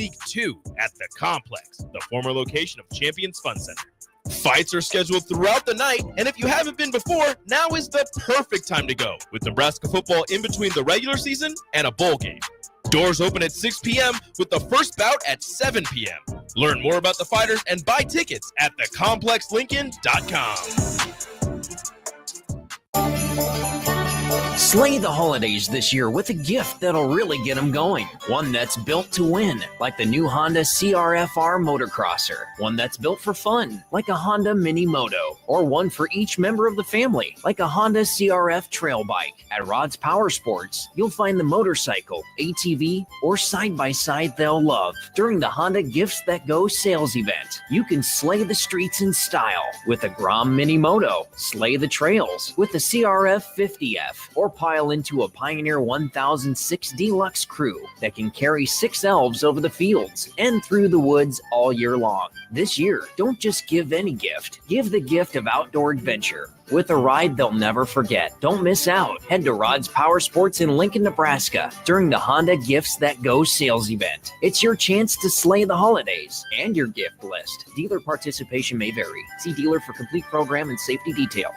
League 2 at the Complex, the former location of Champions Fun Center. Fights are scheduled throughout the night, and if you haven't been before, now is the perfect time to go, with Nebraska football in between the regular season and a bowl game. Doors open at 6 p.m. with the first bout at 7 p.m. Learn more about the fighters and buy tickets at thecomplexlincoln.com. Slay the holidays this year with a gift that'll really get them going. One that's built to win, like the new Honda CR-FR Motocrosser. One that's built for fun, like a Honda Mini Moto. Or one for each member of the family, like a Honda CRF Trail Bike. At Rod's Power Sports, you'll find the motorcycle, ATV, or side-by-side they'll love. During the Honda Gifts That Go sales event, you can slay the streets in style with a Grom Mini Moto, slay the trails with the CRF 50F, or pile into a Pioneer 1006 Deluxe Crew that can carry 6 elves over the fields and through the woods all year long. This year, don't just give any gift. Give the gift of outdoor adventure with a ride they'll never forget. Don't miss out. Head to Rod's Power Sports in Lincoln, Nebraska during the Honda Gifts That Go sales event. It's your chance to slay the holidays and your gift list. Dealer participation may vary. See dealer for complete program and safety details.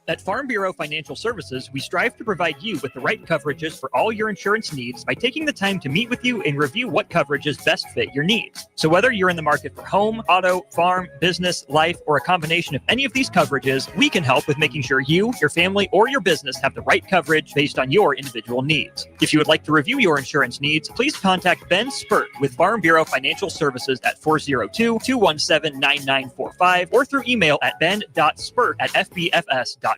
At Farm Bureau Financial Services, we strive to provide you with the right coverages for all your insurance needs by taking the time to meet with you and review what coverages best fit your needs. So whether you're in the market for home, auto, farm, business, life, or a combination of any of these coverages, we can help with making sure you, your family, or your business have the right coverage based on your individual needs. If you would like to review your insurance needs, please contact Ben Spurt with Farm Bureau Financial Services at 402-217-9945 or through email at ben.spurt@fbfs.com.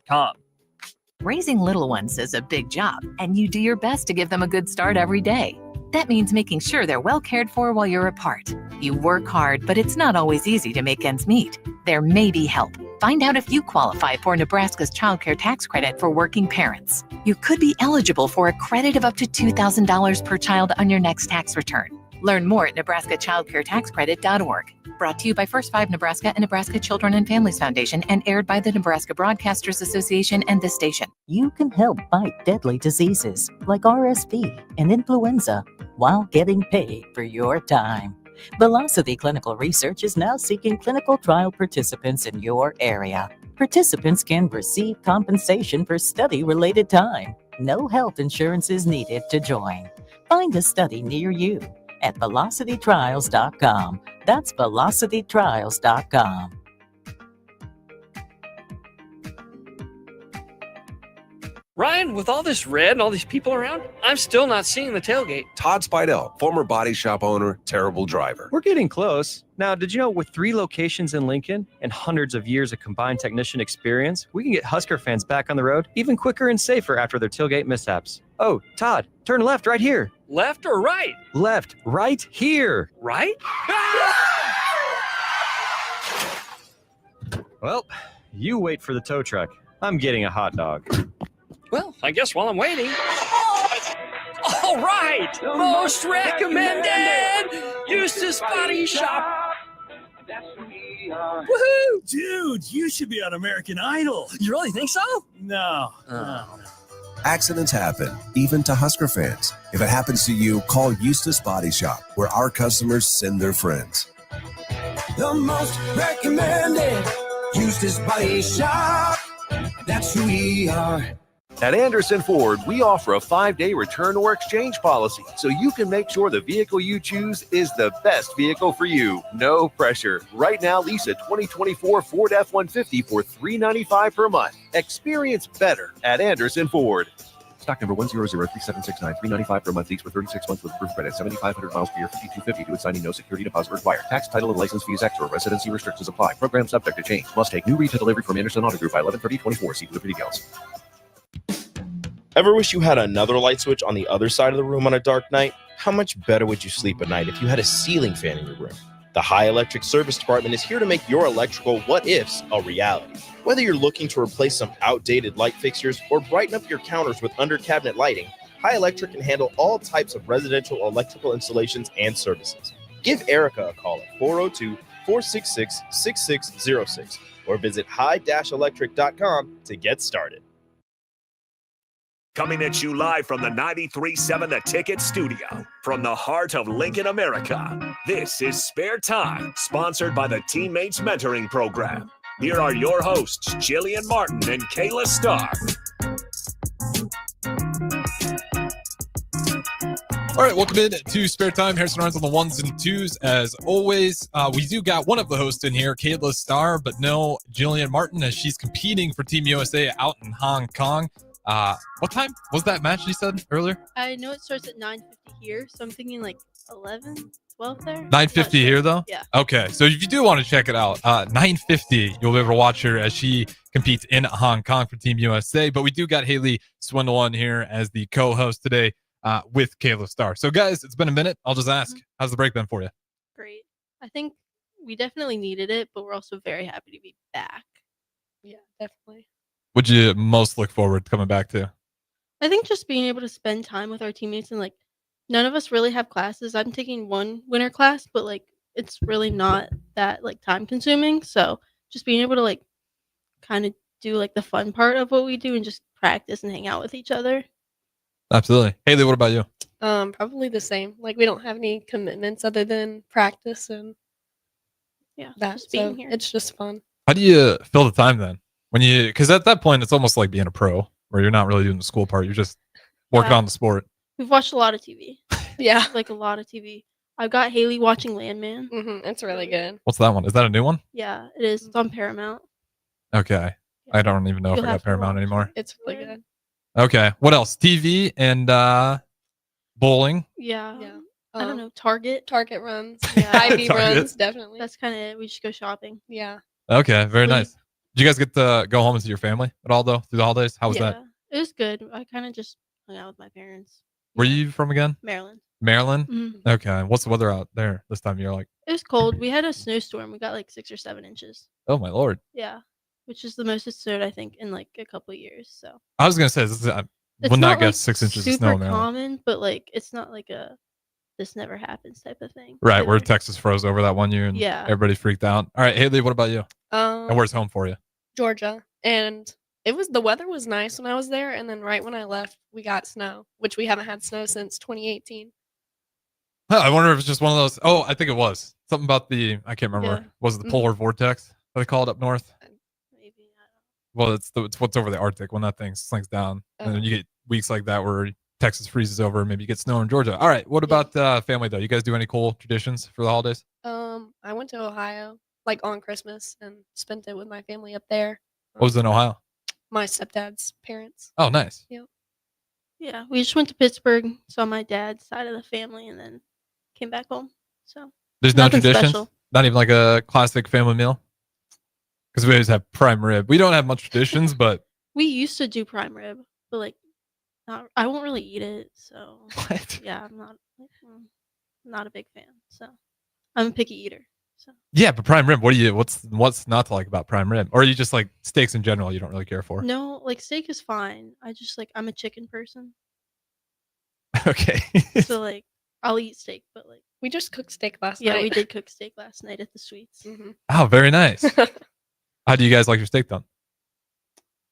Raising little ones is a big job, and you do your best to give them a good start every day. That means making sure they're well cared for while you're apart. You work hard, but it's not always easy to make ends meet. There may be help. Find out if you qualify for Nebraska's Child Care Tax Credit for working parents. You could be eligible for a credit of up to $2,000 per child on your next tax return. Learn more at nebraskachildcaretaxcredit.org. Brought to you by First 5 Nebraska and Nebraska Children and Families Foundation and aired by the Nebraska Broadcasters Association and this station. You can help fight deadly diseases like RSV and influenza while getting paid for your time. Velocity Clinical Research is now seeking clinical trial participants in your area. Participants can receive compensation for study-related time. No health insurance is needed to join. Find a study near you at velocitytrials.com. That's velocitytrials.com. Ryan, with all this red and all these people around, I'm still not seeing the tailgate. Todd Spidell, former body shop owner, terrible driver. We're getting close. Now, did you know with 3 locations in Lincoln and hundreds of years of combined technician experience, we can get Husker fans back on the road even quicker and safer after their tailgate mishaps? Oh, Todd, turn left right here. Left or right? Left, right here. Right? Well, you wait for the tow truck. I'm getting a hot dog. Well, I guess while I'm waiting. All right! Most recommended! Eustace Body Shop! Woohoo! Dude, you should be on American Idol. You really think so? No. Accidents happen, even to Husker fans. If it happens to you, call Eustace Body Shop, where our customers send their friends. The most recommended Eustace Body Shop. That's who we are. At Anderson Ford, we offer a 5-day return or exchange policy, so you can make sure the vehicle you choose is the best vehicle for you. No pressure. Right now, lease a 2024 Ford F-150 for $395 per month. Experience better at Anderson Ford. Stock number 1003769, $395 per month, lease for 36 months with approved credit, 7,500 miles per year, $5,250 to signing, no security deposit required. Tax, title, and license fees extra. Residency restrictions apply. Program subject to change. Must take new retail delivery from Anderson Auto Group by 11/30/24. See delivery details. Ever wish you had another light switch on the other side of the room on a dark night? How much better would you sleep at night if you had a ceiling fan in your room? The High Electric Service Department is here to make your electrical what-ifs a reality. Whether you're looking to replace some outdated light fixtures or brighten up your counters with under-cabinet lighting, High Electric can handle all types of residential electrical installations and services. Give Erica a call at 402-466-6606 or visit high-electric.com to get started. Coming at you live from the 93.7 The Ticket studio, from the heart of Lincoln, America. This is Spare Time, sponsored by the Teammates Mentoring Program. Here are your hosts, Jillian Martin and Kayla Starr. All right, welcome in to Spare Time. Harrison Runs on the ones and twos. As always, we do got one of the hosts in here, Kayla Starr, but no Jillian Martin, as she's competing for Team USA out in Hong Kong. What time was that match you said earlier? I know it starts at 9:50 here, so I'm thinking like 11, 12 there. 9:50 here, though? Yeah. Okay, so if you do want to check it out, 9:50, you'll be able to watch her as she competes in Hong Kong for Team USA. But we do got Haley Swindle on here as the co-host today with Kayla Starr. So, guys, it's been a minute. I'll just ask, how's the break been for you? Great. I think we definitely needed it, but we're also very happy to be back. Yeah, definitely. What'd you most look forward to coming back to? I think just being able to spend time with our teammates and, like, none of us really have classes. I'm taking one winter class, but, like, it's really not that, like, time consuming. So just being able to, like, kind of do, like, the fun part of what we do and just practice and hang out with each other. Absolutely. Haley, what about you? Probably the same. Like, we don't have any commitments other than practice and that. Just being So here. it's just fun. How do you fill the time then? Because at that point, it's almost like being a pro, where you're not really doing the school part. You're just working on the sport. We've watched a lot of TV. Yeah. Like, a lot of TV. I've got Haley watching Landman. It's really good. What's that one? Is that a new one? Yeah, it is. It's on Paramount. Okay. I don't even know if You'll I got have to Paramount watch anymore. It's really good. Okay. What else? TV and bowling. Yeah. I don't know. Target. Target runs. Yeah. Ivy Target. runs, definitely. That's kind of it. We just go shopping. Yeah. Okay. Very nice. Did you guys get to go home and see your family at all, though, through the holidays? How was that? It was good. I kind of just hung out with my parents. Where you from again? Maryland. Maryland? Mhm. Okay. What's the weather out there this time of year like? It was cold. We had a snowstorm. We got like 6 or 7 inches. Oh, my Lord. Yeah. Which is the most it's snowed, I think, in like a couple of years. So I was going to say, this is, I it's would not like, guess 6 inches of super snow in Maryland. common, but like it's not like a this never happens type of thing. Right, where Texas froze over that one year and Yeah. everybody freaked out. All right, Haley, what about you? Um, And where's home for you? Georgia. And the weather was nice when I was there, and then right when I left, we got snow, which we haven't had snow since 2018. Huh, I wonder if it's just one of those. Oh, I think it was. Something about I can't remember. Yeah. Was it the polar vortex that they call it up north? Maybe. Well, it's what's over the Arctic when that thing slinks down. And then you get weeks like that where Texas freezes over and maybe you get snow in Georgia. All right, what about family, though? You guys do any cool traditions for the holidays? I went to Ohio, like, on Christmas and spent it with my family up there. What was in Ohio? My stepdad's parents. Oh, nice. Yep. Yeah, we just went to Pittsburgh, saw my dad's side of the family, and then came back home. So There's no nothing traditions? special. Not even like a classic family meal? Because we always have prime rib. We don't have much traditions, but We used to do prime rib, but like, I won't really eat it. So yeah, I'm not a big fan. So I'm a picky eater. So yeah, but prime rib, what's not to like about prime rib? Or are you just like steaks in general you don't really care for? no, like steak is fine. I'm a chicken person. Okay. So like I'll eat steak, but like we just cooked steak last yeah, night. we did cook steak last night at the Sweets. Oh, very nice. How do you guys like your steak done?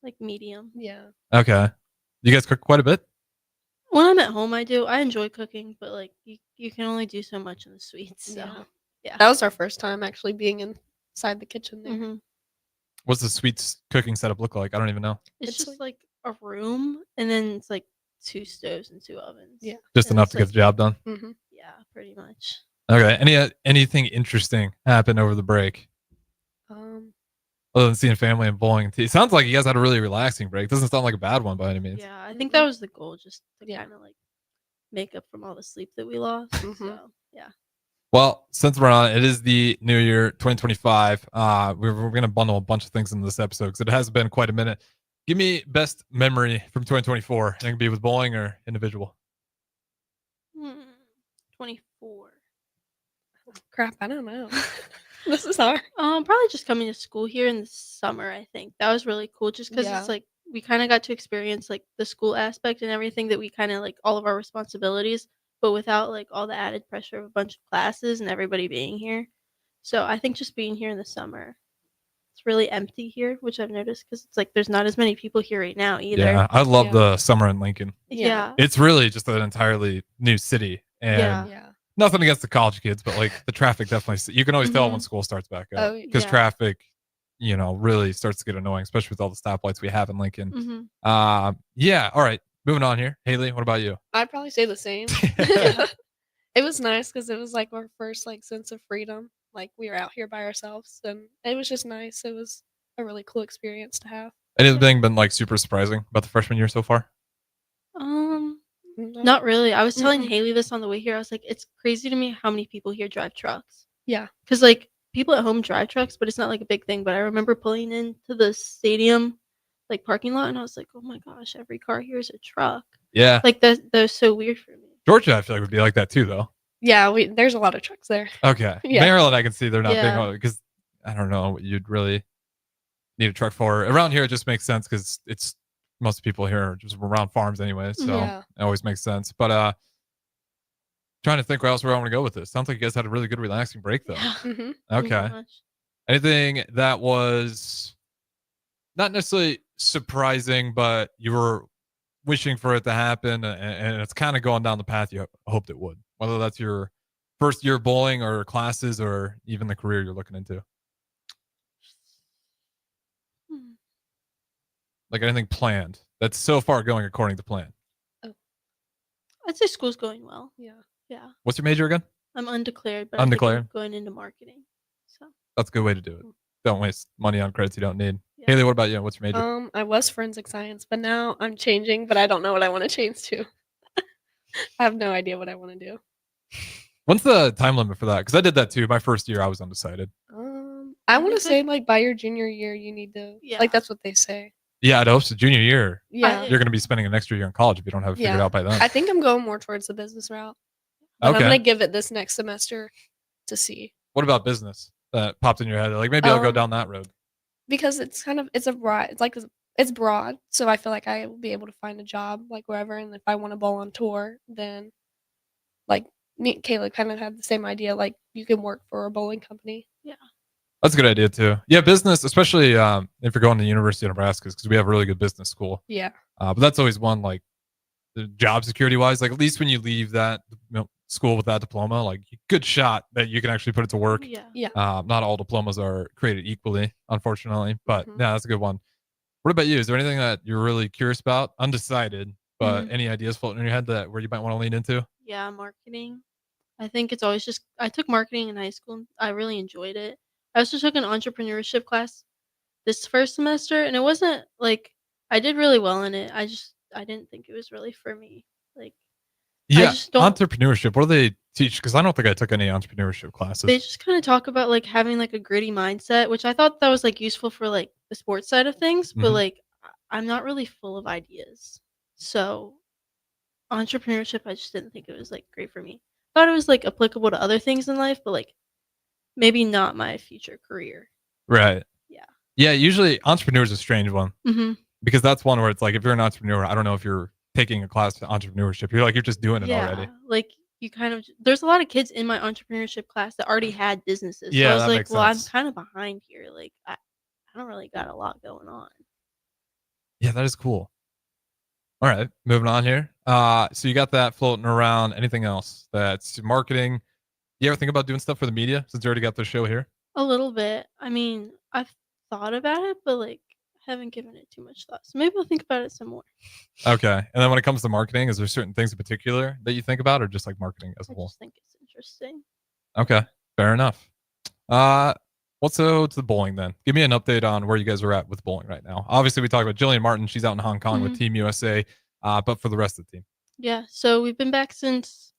Like medium. Yeah. Okay. You guys cook quite a bit? When I'm at home, I do. I enjoy cooking, but like you can only do so much in the Sweets. So yeah. That was our first time actually being inside the kitchen there. What's the sweets cooking setup look like? I don't even know. It's just like a room, and then it's like 2 stoves and 2 ovens. Yeah. Just enough to get the job done. Yeah, pretty much. Okay. Anything interesting happen over the break? Other than seeing family and bowling. It sounds like you guys had a really relaxing break. Doesn't sound like a bad one by any means. Yeah, I think that was the goal, just to kind of like make up from all the sleep that we lost. So yeah. Well, since we're on, it is the new year, 2025. We're going to bundle a bunch of things into this episode because it has been quite a minute. Give me best memory from 2024. It can be with bowling or individual. 24. Crap, I don't know. This is hard. Probably just coming to school here in the summer. I think that was really cool, just because Yeah. it's like we kind of got to experience like the school aspect and everything that we kind of like all of our responsibilities, but without like all the added pressure of a bunch of classes and everybody being here. So I think just being here in the summer it's really empty here, which I've noticed because it's like there's not as many people here right now either. Yeah, I love the summer in Lincoln. Yeah. It's really just an entirely new city, and nothing against the college kids, but like the traffic definitely. You can always tell when school starts back up Oh, because yeah. traffic, really starts to get annoying, especially with all the stoplights we have in Lincoln. Yeah. All right, moving on here. Haley, what about you? I'd probably say the same. It was nice because it was like our first like sense of freedom. Like we were out here by ourselves, and it was just nice. It was a really cool experience to have. Anything been like super surprising about the freshman year so far? Not really. I was telling Haley this on the way here. I was like, it's crazy to me how many people here drive trucks. Yeah. Because like people at home drive trucks, but it's not like a big thing. But I remember pulling into the stadium like parking lot, and I was like, oh my gosh, every car here is a truck. Yeah. Like that's so weird for me. Georgia, I feel like would be like that too, though. Yeah, there's a lot of trucks there. Okay. Yeah. Maryland, I can see they're not Yeah. big because I don't know what you'd really need a truck for. Around here, it just makes sense because it's most people here are just around farms anyway, so Yeah. it always makes sense. But trying to think where else I want to go with this. Sounds like you guys had a really good, relaxing break, though. Mhm. Okay. Anything that was not necessarily surprising, but you were wishing for it to happen, and it's kind of going down the path you hoped it would, whether that's your first year bowling or classes or even the career you're looking into? Like anything planned that's so far going according to plan? I'd say school's going well. Yeah. Yeah. What's your major again? I'm undeclared, but Undeclared? I think I'm going into marketing. So That's a good way to do it. Don't waste money on credits you don't need. Haley, what about you? What's your major? I was forensic science, but now I'm changing, but I don't know what I want to change to. I have no idea what I want to do. When's the time limit for that? Because I did that too. My first year, I was undecided. I want to say like by your junior year, you need to like that's what they say. Yeah, I'd hope so. Junior year, Yeah. you're going to be spending an extra year in college if you don't have it figured out by then. I think I'm going more towards the business route. But I'm Okay. gonna give it this next semester to see. What about business that popped in your head? Like maybe I'll go down that road. Because it's kind of it's broad, so I feel like I will be able to find a job like wherever, and if I want to bowl on tour, then like me and Kayla kind of had the same idea. Like you can work for a bowling company. Yeah. That's a good idea too. Yeah, business, especially if you're going to the University of Nebraska, because we have a really good business school. Yeah. But that's always one like the job security wise. Like at least when you leave that school with that diploma, like good shot that you can actually put it to work. Yeah. Yeah. Not all diplomas are created equally, unfortunately. But yeah, that's a good one. What about you? Is there anything that you're really curious about? Undecided, but any ideas floating in your head that where you might want to lean into? Yeah, marketing. I think it's always just I took marketing in high school. And I really enjoyed it. I also took an entrepreneurship class this first semester, and it wasn't like I did really well in it. I didn't think it was really for me. Like I Yeah, just don't. entrepreneurship. What do they teach? Because I don't think I took any entrepreneurship classes. They just kind of talk about like having like a gritty mindset, which I thought that was like useful for like the sports side of things, but Mhm. like I'm not really full of ideas. So entrepreneurship, I just didn't think it was like great for me. Thought it was like applicable to other things in life, but like maybe not my future career. Right. Yeah. Yeah, usually entrepreneur is a strange one. Mhm. Because that's one where it's like if you're an entrepreneur, I don't know if you're taking a class to entrepreneurship. You're just doing it Yeah, already. like you kind of there's a lot of kids in my entrepreneurship class that already had businesses. So Yeah, I was that like, makes well, I'm sense. kind of behind here. Like I don't really got a lot going on. Yeah, that is cool. All right, moving on here. So you got that floating around. Anything else that's marketing? You ever think about doing stuff for the media since you already got the show here? A little bit. I mean, I've thought about it, but like haven't given it too much thought. So maybe I'll think about it some more. Okay. And then when it comes to marketing, is there certain things in particular that you think about or just like marketing as a I whole? just think it's interesting. Okay. Fair enough. Let's go to the bowling then. Give me an update on where you guys are at with bowling right now. Obviously, we talked about Jillian Martin. She's out in Hong Kong with Mhm. Team USA. But for the rest of the team. Yeah, so we've been back since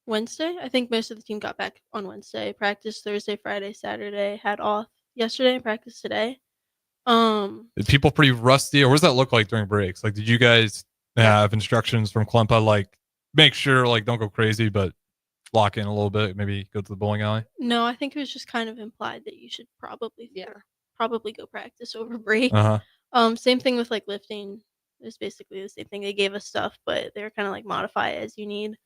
Wednesday. I think most of the team got back on Wednesday. Practiced Thursday, Friday, Saturday. Had off yesterday and practiced today. Did people pretty rusty, or what does that look like during breaks? Like, did you guys have instructions from Klempa, like, make sure, like, don't go crazy, but lock in a little bit, maybe go to the bowling alley? No, I think it was just kind of implied that you should probably go practice over break. Uh-huh. Same thing with like lifting. It was basically the same thing. They gave us stuff, but they were kind of like modify as you need.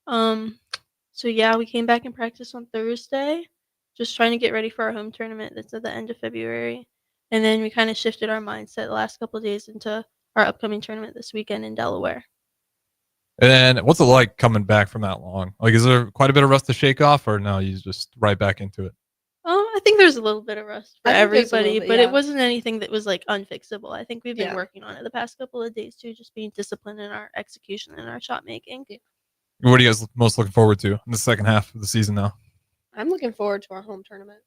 So yeah, we came back and practiced on Thursday. just trying to get ready for our home tournament that's at the end of February. And then we kind of shifted our mindset the last couple of days into our upcoming tournament this weekend in Delaware. And what's it like coming back from that long? Like, is there quite a bit of rust to shake off, or no, you just right back into it? I think there's a little bit of rust for I think there's a little everybody, bit, but yeah. it wasn't anything that was like unfixable. I think we've been Yeah. working on it the past couple of days too, just being disciplined in our execution and our shot making. What are you guys most looking forward to in the second half of the season now? I'm looking forward to our home tournament.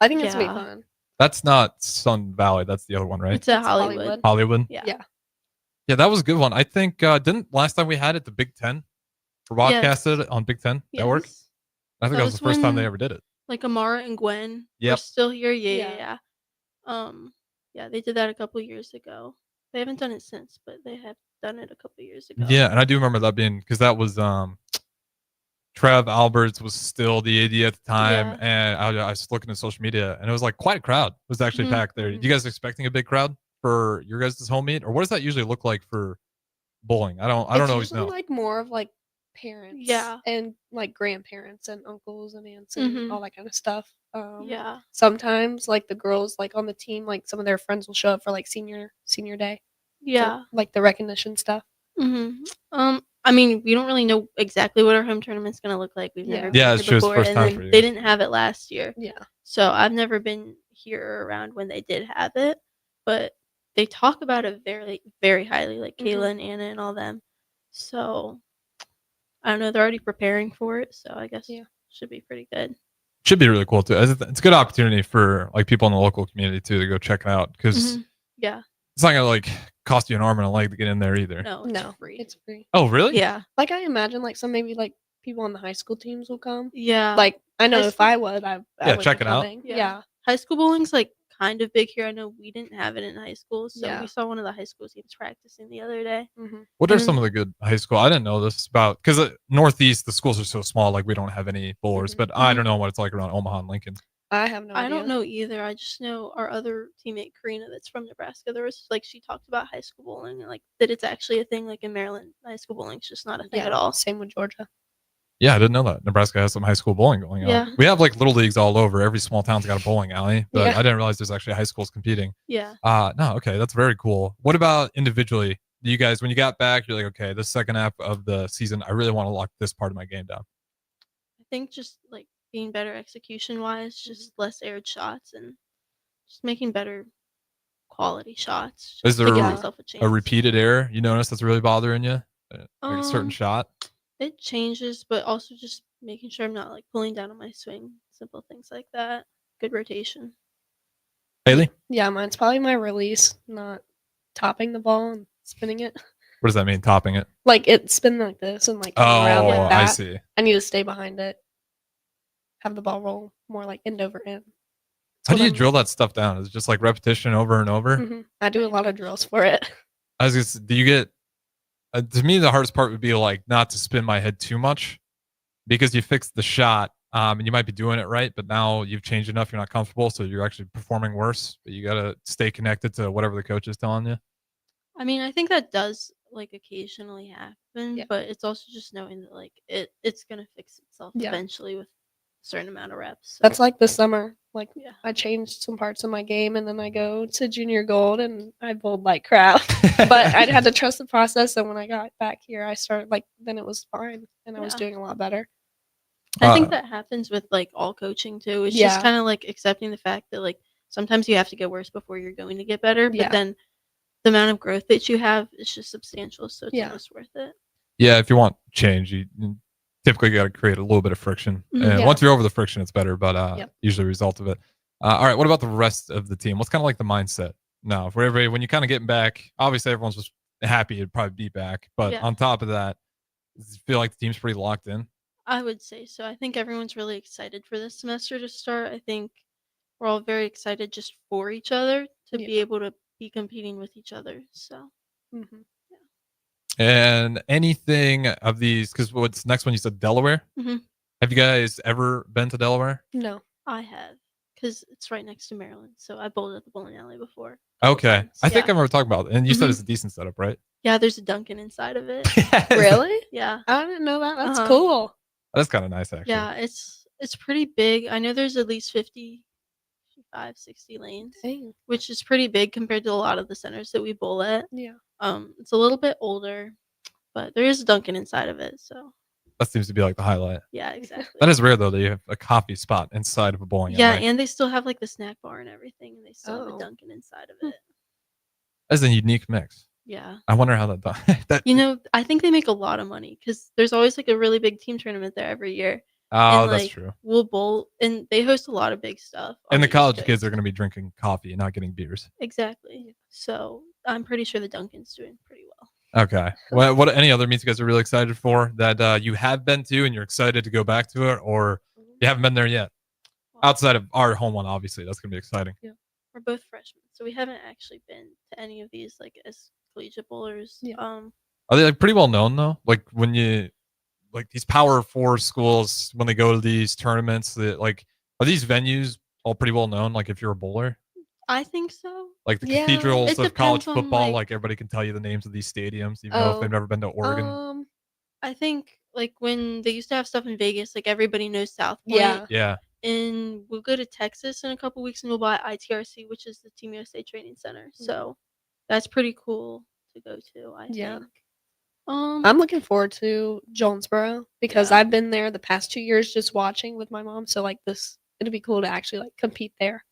I think it's gonna be Yeah. fun. That's not Sun Valley. That's the other one, right? It's at Hollywood. Hollywood. Yeah. Yeah, that was a good one. I think didn't last time we had it the Big Ten broadcasted it on Big Ten Network. Yes. I think that was the first time they ever did it. Like Amara and Gwen were Yep. still here. Yeah. Yeah. Yeah, they did that a couple years ago. They haven't done it since, but they have done it a couple years ago. Yeah, and I do remember that being because that was Trev Alberts was still the AD at the time, and I was looking at social media, and it was like quite a crowd was actually Mhm. packed there. You guys expecting a big crowd for your guys' home meet, or what does that usually look like for bowling? I don't It's always usually know. like more of like parents, Yeah. and like grandparents and uncles and aunts and Mhm. all that kind of stuff. Yeah. Sometimes like the girls like on the team, like some of their friends will show up for like senior day. Yeah. Like the recognition stuff. I mean, we don't really know exactly what our home tournament's gonna look like. We've Yeah. never Yeah, been it's here true. It's the before, first and time then for you they guys. didn't have it last year. Yeah. So I've never been here around when they did have it, but they talk about it very, very highly, like Kayla and Anna and all them. So I don't know. They're already preparing for it, so I guess it should be pretty good. Should be really cool too. It's a good opportunity for like people in the local community too to go check it out because Yeah. it's not gonna like cost you an arm and a leg to get in there either. No, it's free. It's free. Oh, really? Yeah. Like I imagine like some maybe like people on the high school teams will come. Yeah. Like I know High if school- I would, I Yeah, would check be it out. coming. Yeah. High school bowling's like kind of big here. I know we didn't have it in high school, so Yeah. we saw one of the high school teams practicing the other day. What are And some of the good high school? I didn't know this about because Northeast the schools are so small. Like we don't have any bowlers, but I don't know what it's like around Omaha and Lincoln. I have no I idea. don't know either. I just know our other teammate Karina, that's from Nebraska. There was like she talked about high school bowling, and, like that it's actually a thing. Like in Maryland, high school bowling's just not a thing at all. Same with Georgia. Yeah, I didn't know that Nebraska has some high school bowling going on. Yeah. We have like little leagues all over. Every small town's got a bowling alley, but Yeah. I didn't realize there's actually high schools competing. Yeah. No, okay, that's very cool. What about individually? You guys, when you got back, you're like, okay, this second half of the season, I really want to lock this part of my game down. I think just like being better execution wise, just less aired shots and just making better quality shots. Is just there giving myself a chance. a repeated error you notice that's really bothering you? Like a certain Um, shot? It changes, but also just making sure I'm not like pulling down on my swing. Simple things like that. Good rotation. Haley, Yeah, mine's probably my release, not topping the ball and spinning it. what does that mean? Topping it? Like it spin like this and like coming around Oh, like that. I see. I need to stay behind it. Have the ball roll more like end over end. How do you drill that stuff down? Is it just like repetition over and over? I do a lot of drills for it. I was just, do you get? To me, the hardest part would be like not to spin my head too much, because you fixed the shot, and you might be doing it right, but now you've changed enough, you're not comfortable, so you're actually performing worse. But you gotta stay connected to whatever the coach is telling you. I mean, I think that does like occasionally happen, but it's also just knowing that like it's gonna fix itself Yeah. eventually with a certain amount of reps. So. That's like this summer. Like I changed some parts of my game and then I go to junior gold and I bowled like crap. But I had to trust the process, and when I got back here I started like then it was fine and I was Yeah. doing a lot better. I think that happens with like all coaching too. It's just Yeah. kind of like accepting the fact that like sometimes you have to get worse before you're going to get better, but Yeah. then the amount of growth that you have is just substantial, so it's Yeah. almost worth it. Yeah, if you want change, you typically got to create a little bit of friction. Mhm. And Yeah. once you're over the friction, it's better. But Yep. usually, the result of it. All right, what about the rest of the team? What's kind of like the mindset now for everybody when you kind of getting back? Obviously, everyone's just happy to probably be back, but Yeah. on top of that, does it feel like the team's pretty locked in? I would say so. I think everyone's really excited for this semester to start. I think we're all very excited just for each other to be able to be competing with each other. So And anything of these? Because what's next one? You said Delaware. Mhm. Have you guys ever been to Delaware? No. I have, because it's right next to Maryland. So I bowled at the bowling alley before. Okay, I think I Yeah. remember talking about it, and you said Mhm. it's a decent setup, right? Yeah, there's a Dunkin' inside of it. Really? Yeah. I didn't know that. That's Uh-huh. cool. That's kind of nice, actually. Yeah, it's It's pretty big. I know there's at least 50, 55, 60 lanes, Dang. which is pretty big compared to a lot of the centers that we bowl at. Yeah. It's a little bit older, but there is a Dunkin' inside of it, so That seems to be like the highlight. yeah, exactly. That is rare though that you have a coffee spot inside of a bowling Yeah, alley. and they still have like the snack bar and everything, and they still have Oh. a Dunkin' inside of it. That's a unique mix. Yeah. I wonder how that You know, I think they make a lot of money because there's always like a really big team tournament there every year. Oh, And that's like true. we'll bowl, and they host a lot of big stuff. on And the East college Coast. kids are going to be drinking coffee and not getting beers. Exactly. So I'm pretty sure the Dunkin's doing pretty well. Okay. What any other meets you guys are really excited for that you have been to and you're excited to go back to it, or you haven't been there yet? Outside of our home one, obviously, that's gonna be exciting. Yeah. We're both freshmen, so we haven't actually been to any of these like as collegiate bowlers. Yeah. Are they like pretty well known though? Like when you like these Power 4 schools when they go to these tournaments, that like are these venues all pretty well known? Like if you're a bowler, I think so. like the Yeah, cathedrals it of college depends on, football, like- like everybody can tell you the names of these stadiums, even though if Oh, they've never been to Oregon. I think like when they used to have stuff in Vegas, like everybody knows South Point. Yeah. Yeah. And we'll go to Texas in a couple weeks and we'll buy ITRC, which is the Team USA Training Center. So that's pretty cool to go to, I Yeah. think. I'm looking forward to Jonesboro because Yeah. I've been there the past 2 years just watching with my mom. So like it'll be cool to actually like compete there.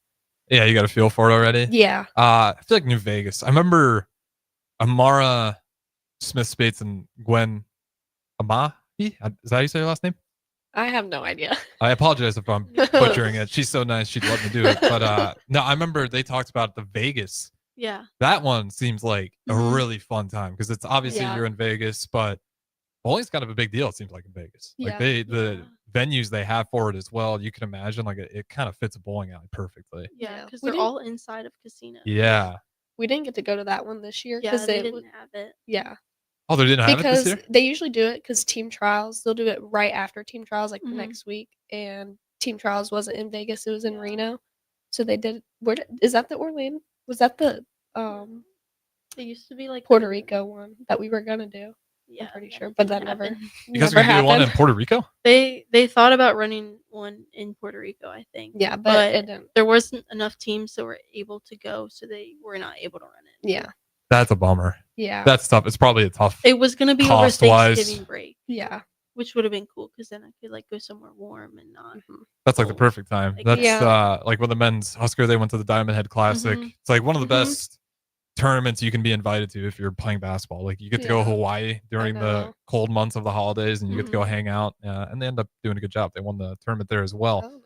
Yeah, you got a feel for it already. Yeah. I feel like New Vegas. I remember Amara Smith Spates and Gwen Amahi. Is that how you say her last name? I have no idea. I apologize if I'm butchering it. She's so nice. She'd let me do it. But no, I remember they talked about the Vegas. Yeah. That one seems like a really fun time because it's obviously Yeah. you're in Vegas, but bowling's kind of a big deal. It seems like in Vegas. Like Yeah. the venues they have for it as well. You can imagine like it kind of fits a bowling alley perfectly. Yeah, because We they're didn't- all inside of casinos. Yeah. We didn't get to go to that one this year Yeah, because they didn't have it. Yeah. Oh, they didn't have Because it this year? they usually do it because team trials. They'll do it right after team trials, like the Mhm. next week. And team trials wasn't in Vegas; it was in Reno. So they did. Is that the Orlando? Was that the It used to be like Puerto Rico one that we were gonna do? Yeah, I'm pretty that sure, but that didn't never. happen. You guys are never gonna do one in happened. Puerto Rico? They thought about running one in Puerto Rico, I think. Yeah, but it didn't. there wasn't enough teams that were able to go, so they were not able to run it. Yeah. That's a bummer. Yeah. That's tough. It's probably a tough. It was gonna be over cost-wise. Thanksgiving break, Yeah. which would have been cool because then I could like go somewhere warm and not. That's like the perfect time. Like, That's yeah. like when the men's Husker they went to the Diamond Head Classic. Mhm. It's like one of the Mhm. best tournaments you can be invited to if you're playing basketball. Like you get to go to Yeah. Hawaii during the know. cold months of the holidays, and you get to go Mhm. hang out, and they end up doing a good job. They won the tournament there as well. Oh, nice.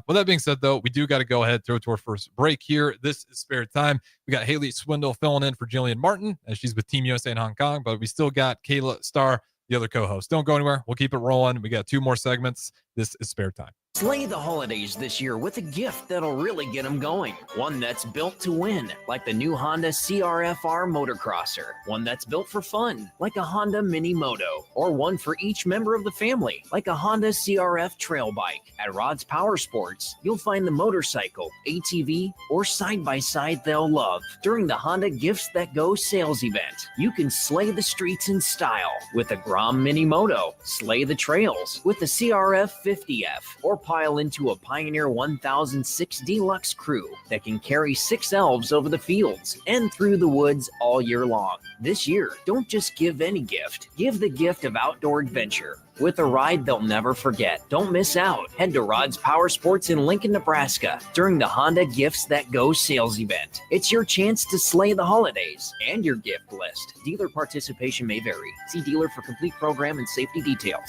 With that being said, though, we do got to go ahead throw to our first break here. This is Spare Time. We got Haley Swindle filling in for Jillian Martin as she's with Team USA in Hong Kong, but we still got Kayla Starr, the other co-host. Don't go anywhere. We'll keep it rolling. We got 2 more segments. This is Spare Time. Slay the holidays this year with a gift that'll really get them going. One that's built to win, like the new Honda CRF-R motocrosser. One that's built for fun, like a Honda Mini Moto. Or one for each member of the family, like a Honda CRF trail bike. At Rod's Power Sports, you'll find the motorcycle, ATV, or side-by-side they'll love. During the Honda Gifts That Go sales event, you can slay the streets in style with a Grom Mini Moto, slay the trails with the CRF 50F, or pile into a Pioneer 1006 Deluxe Crew that can carry 6 elves over the fields and through the woods all year long. This year, don't just give any gift. Give the gift of outdoor adventure with a ride they'll never forget. Don't miss out. Head to Rod's Power Sports in Lincoln, Nebraska during the Honda Gifts That Go sales event. It's your chance to slay the holidays and your gift list. Dealer participation may vary. See dealer for complete program and safety details.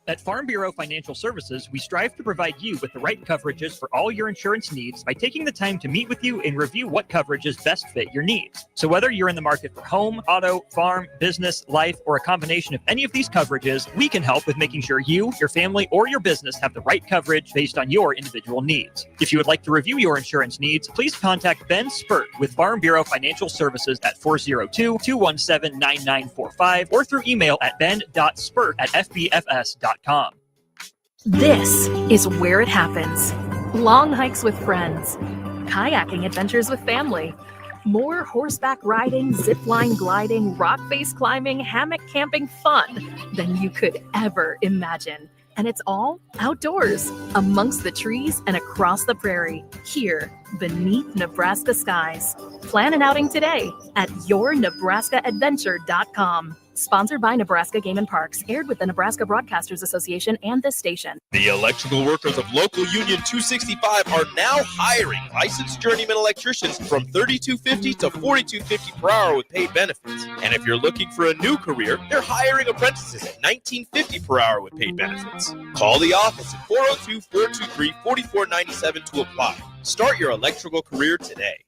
At Farm Bureau Financial Services, we strive to provide you with the right coverages for all your insurance needs by taking the time to meet with you and review what coverages best fit your needs. So whether you're in the market for home, auto, farm, business, life, or a combination of any of these coverages, we can help with making sure you, your family, or your business have the right coverage based on your individual needs. If you would like to review your insurance needs, please contact Ben Spurt with Farm Bureau Financial Services at 402-217-9945 or through email at ben.spurt@fbfs.com. This is where it happens. Long hikes with friends, kayaking adventures with family, more horseback riding, zipline gliding, rock face climbing, hammock camping fun than you could ever imagine. And it's all outdoors, amongst the trees and across the prairie, here beneath Nebraska skies. Plan an outing today at yournebraskaadventure.com. Sponsored by Nebraska Game and Parks, aired with the Nebraska Broadcasters Association and this station. The electrical workers of Local Union 265 are now hiring licensed journeyman electricians from $32.50 to $42.50 per hour with paid benefits. And if you're looking for a new career, they're hiring apprentices at $19.50 per hour with paid benefits. Call the office at 402-423-4497 to apply. Start your electrical career today.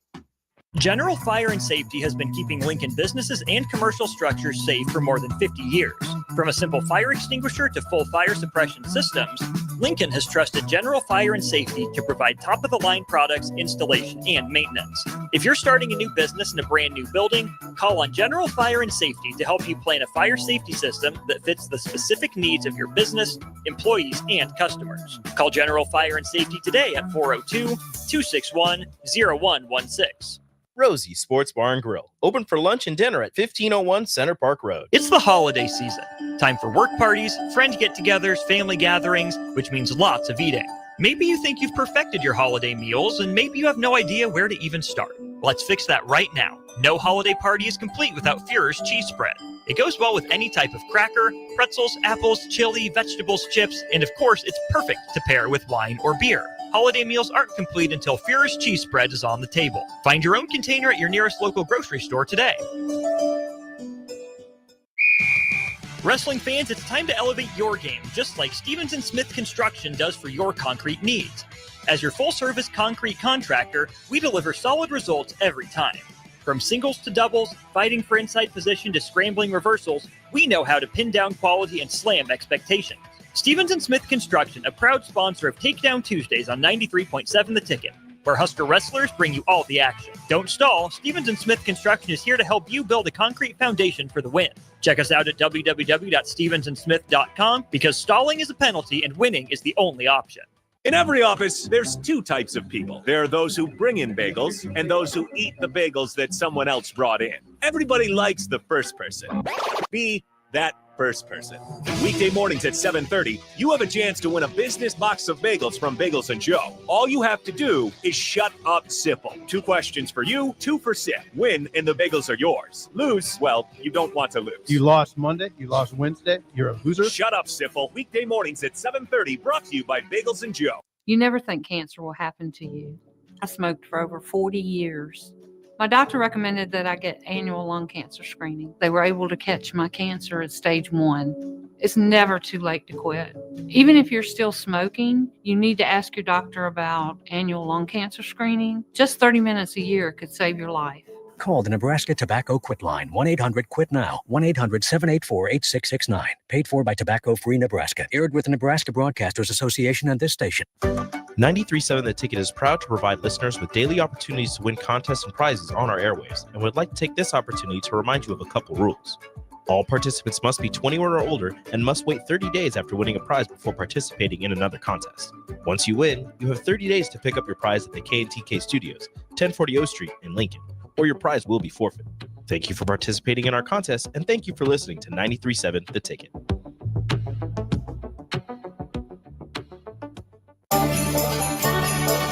General Fire and Safety has been keeping Lincoln businesses and commercial structures safe for more than 50 years. From a simple fire extinguisher to full fire suppression systems, Lincoln has trusted General Fire and Safety to provide top-of-the-line products, installation, and maintenance. If you're starting a new business in a brand new building, call on General Fire and Safety to help you plan a fire safety system that fits the specific needs of your business, employees, and customers. Call General Fire and Safety today at 402-261-0116. Rosie Sports Bar and Grill, open for lunch and dinner at 1501 Center Park Road. It's the holiday season. Time for work parties, friend get-togethers, family gatherings, which means lots of eating. Maybe you think you've perfected your holiday meals, and maybe you have no idea where to even start. Let's fix that right now. No holiday party is complete without Führer's cheese spread. It goes well with any type of cracker, pretzels, apples, chili, vegetables, chips, and of course, it's perfect to pair with wine or beer. Holiday meals aren't complete until Führer's cheese spread is on the table. Find your own container at your nearest local grocery store today. Wrestling fans, it's time to elevate your game, just like Stevens & Smith Construction does for your concrete needs. As your full-service concrete contractor, we deliver solid results every time. From singles to doubles, fighting for inside position to scrambling reversals, we know how to pin down quality and slam expectations. Stevens & Smith Construction, a proud sponsor of Takedown Tuesdays on 93.7 The Ticket, where Husker wrestlers bring you all the action. Don't stall. Stevens & Smith Construction is here to help you build a concrete foundation for the win. Check us out at www.stevensandsmith.com because stalling is a penalty and winning is the only option. In every office, there's two types of people. There are those who bring in bagels and those who eat the bagels that someone else brought in. Everybody likes the first person. Be that first person. Weekday mornings at 7:30, you have a chance to win a business box of bagels from Bagels & Joe. All you have to do is shut up, Sipple. 2 questions for you, 2 for Sip. Win, and the bagels are yours. Lose, well, you don't want to lose. You lost Monday, you lost Wednesday, you're a loser. Shut up, Sipple. Weekday mornings at 7:30, brought to you by Bagels & Joe. You never think cancer will happen to you. I smoked for over 40 years. My doctor recommended that I get annual lung cancer screening. They were able to catch my cancer at stage 1. It's never too late to quit. Even if you're still smoking, you need to ask your doctor about annual lung cancer screening. Just 30 minutes a year could save your life. Call the Nebraska Tobacco Quit Line, 1-800-QUIT-NOW, 1-800-784-8669. Paid for by Tobacco Free Nebraska. Aired with the Nebraska Broadcasters Association and this station. 93.7 The Ticket is proud to provide listeners with daily opportunities to win contests and prizes on our airwaves, and would like to take this opportunity to remind you of a couple rules. All participants must be 21 or older and must wait 30 days after winning a prize before participating in another contest. Once you win, you have 30 days to pick up your prize at the K&TK Studios, 1040 O Street in Lincoln, or your prize will be forfeit. Thank you for participating in our contest, and thank you for listening to 93.7 The Ticket.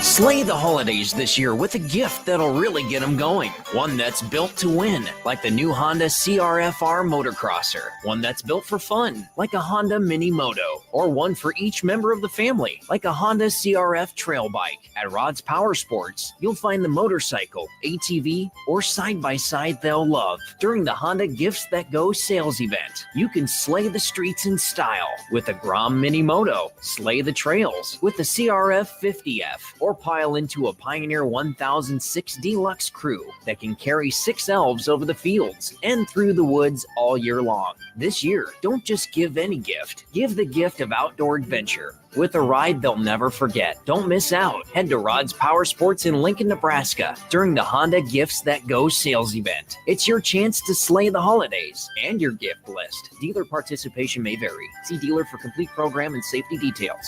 Slay the holidays this year with a gift that'll really get them going. One that's built to win, like the new Honda CRF-R Motocrosser. One that's built for fun, like a Honda Mini Moto. Or one for each member of the family, like a Honda CRF Trail Bike. At Rod's Power Sports, you'll find the motorcycle, ATV, or side-by-side they'll love. During the Honda Gifts That Go sales event, you can slay the streets in style with a Grom Mini Moto, slay the trails with the CRF 50F, or pile into a Pioneer 1006 Deluxe Crew that can carry 6 elves over the fields and through the woods all year long. This year, don't just give any gift. Give the gift of outdoor adventure with a ride they'll never forget. Don't miss out. Head to Rod's Power Sports in Lincoln, Nebraska during the Honda Gifts That Go sales event. It's your chance to slay the holidays and your gift list. Dealer participation may vary. See dealer for complete program and safety details.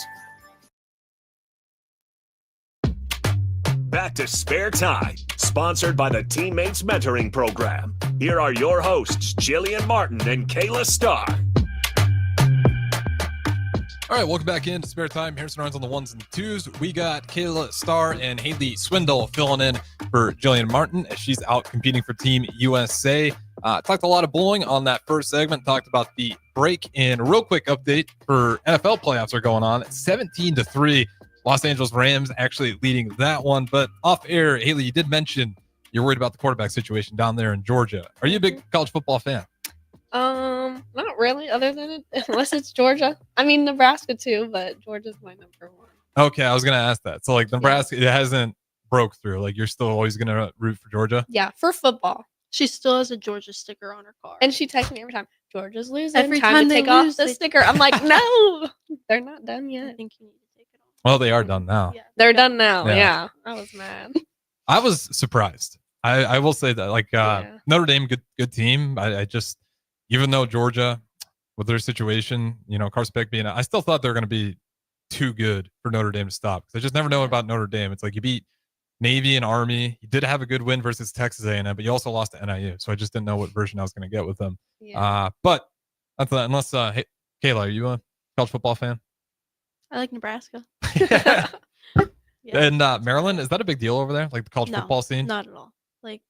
Back to Spare Time, sponsored by the Teammates Mentoring Program. Here are your hosts, Jillian Martin and Kayla Starr. All right, welcome back into Spare Time. Harrison Arns on the ones and twos. We got Kayla Starr and Haley Swindle filling in for Jillian Martin as she's out competing for Team USA. Talked a lot of bowling on that first segment. Talked about the break, and a real quick update for NFL playoffs are going on. 17-3, Los Angeles Rams actually leading that one. But off air, Haley, you did mention you're worried about the quarterback situation down there in Georgia. Are you a big college football fan? Not really, other than it, unless it's Georgia. I mean, Nebraska too, but Georgia's my number one. Okay, I was gonna ask that. So like Nebraska, it hasn't broke through. Like you're still always gonna root for Georgia. Yeah, for football. She still has a Georgia sticker on her car. And she texts me every time, Georgia's losing. Every time time to they take off lose, the they- sticker. I'm like, no, they're not done yet. I think you need to take it off. Well, they are done now. Yeah. They're done now. Yeah. Yeah. I was mad. I was surprised. I will say that. Like Notre Dame, good team. I just, even though Georgia, with their situation, Carson Beck being, I still thought they were going to be too good for Notre Dame to stop. Because I just never know about Notre Dame. It's like you beat Navy and Army. You did have a good win versus Texas A&M, but you also lost to NIU. So I just didn't know what version I was going to get with them. Yeah. But unless, hey, Kayla, are you a college football fan? I like Nebraska. And Maryland, is that a big deal over there? Like the college football scene? Not at all. Like,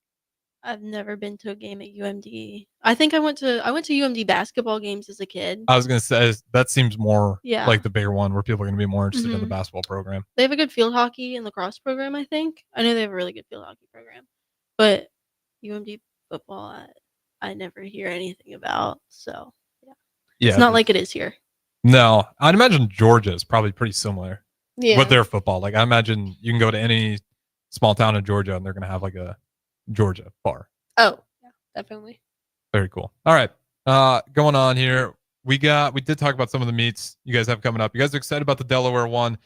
I've never been to a game at UMD. I think I went to UMD basketball games as a kid. I was going to say that seems more Yeah. like the bigger one where people are going to be more interested in the Mhm. basketball program. They have a good field hockey and lacrosse program, I think. I know they have a really good field hockey program. But UMD football, I never hear anything about. So, Yeah. it's not like it is here. No, I'd imagine Georgia is probably pretty similar Yeah. with their football. Like I imagine you can go to any small town in Georgia and they're going to have like a Georgia bar. Oh, yeah, definitely. Very cool. All right. Going on here. We did talk about some of the meets you guys have coming up. You guys are excited about the Delaware one.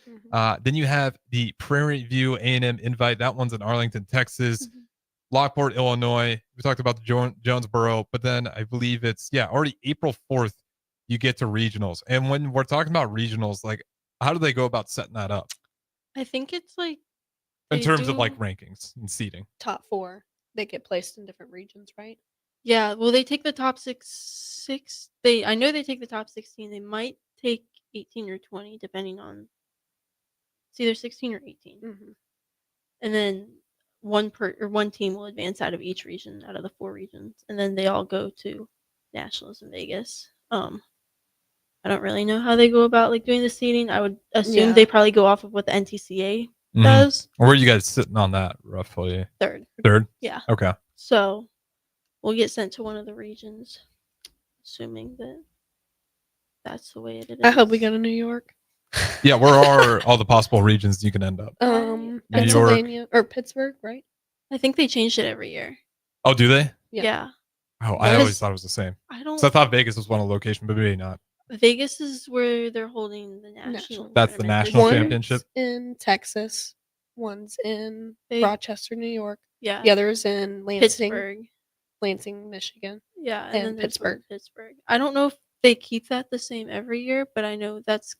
Then you have the Prairie View A&M invite. That one's in Arlington, Texas. Lockport, Illinois. We talked about the Jonesboro, but then I believe it's already April 4th. You get to regionals. And when we're talking about regionals, like how do they go about setting that up I think it's like in they terms of do- like rankings and seating? Top 4. They get placed in different regions, right? Yeah, well, they take the top six. I know they take the top 16. They might take 18 or 20, depending on. It's either 16 or 18, and then one team will advance out of each region, out of the 4 regions, and then they all go to nationals in Vegas. I don't really know how they go about like doing the seeding. I would assume Yeah. they probably go off of what the NTCA Mhm. does. Where are you guys sitting on that roughly? Third. Yeah. Okay. So we'll get sent to one of the regions, assuming that that's the way it is. I hope we go to New York. Yeah, where are all the possible regions you can end up? New York. Pennsylvania or Pittsburgh, right? I think they changed it every year. Oh, do they? Yeah. Oh, I always thought it was the same. I don't- So I thought Vegas was one location, but maybe not. Vegas is where they're holding the national. That's the tournament. national One's championship. in Texas. One's in They- Rochester, New York. Yeah. The other is in Lansing, Pittsburgh. Lansing, Michigan. Yeah, and, and then there's one in Pittsburgh. Pittsburgh. I don't know if they keep that the same every year, but I know that's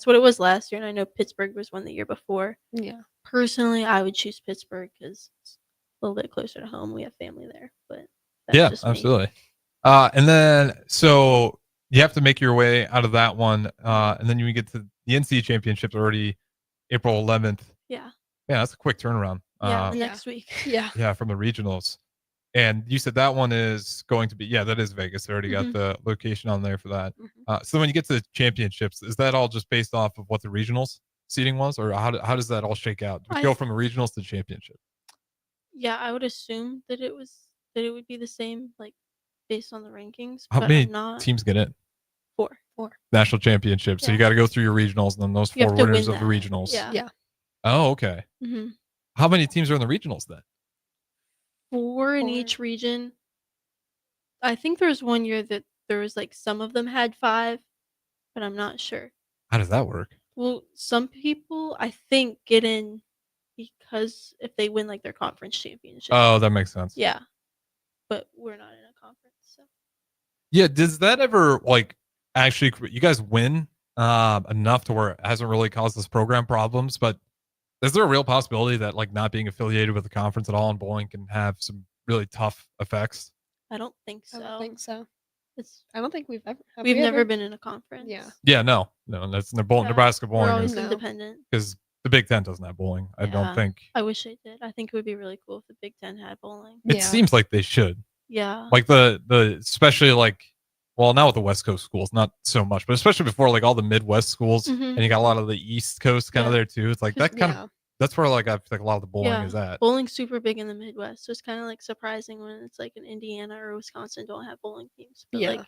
what it was last year, and I know Pittsburgh was one the year before. Yeah. Personally, I would choose Pittsburgh because it's a little bit closer to home. We have family there, but that's Yeah, just me. absolutely. And then so you have to make your way out of that one, and then you get to the NCAA championships already April 11th. Yeah. Yeah, that's a quick turnaround. Yeah, next week. Yeah. Yeah, from the regionals. And you said that one is going to be, that is Vegas. They already got Mhm. the location on there for that. So when you get to the championships, is that all just based off of what the regionals seating was, or how does that all shake out? Do we go from the regionals to championship? Yeah, I would assume that it would be the same, like based on the rankings. How but many I'm not teams get in? 4. National championship. So you got to go through your regionals, and then those You 4 have to winners win of the that. regionals. Yeah. Yeah. Oh, okay. hmm How many teams are in the regionals then? 4 in each region. I think there was one year that there was like some of them had 5, but I'm not sure. How does that work? Well, some people I think get in because if they win like their conference championship. Oh, that makes sense. Yeah. But we're not in a conference, so. Yeah, does that ever like actually you guys win enough to where it hasn't really caused this program problems, but is there a real possibility that like not being affiliated with the conference at all in bowling can have some really tough effects? I don't think so. I don't think so. I don't think we've We've never ever been in a conference. Yeah. Yeah, no, that's Yeah, Nebraska we're bowling always is independent. because the Big Ten doesn't have bowling. I don't Yeah, think I wish they did. I think it would be really cool if the Big Ten had bowling. it seems like they should. Yeah. Like the especially like, well, now with the West Coast schools, not so much, but especially before like all the Midwest schools, Mhm. and you got a lot of the East Coast kind of Yeah. there too. It's like that kind of that's where like I feel like a lot of the bowling Yeah, is at. bowling's super big in the Midwest, so it's kind of like surprising when it's like in Indiana or Wisconsin don't have bowling teams. But Yeah. like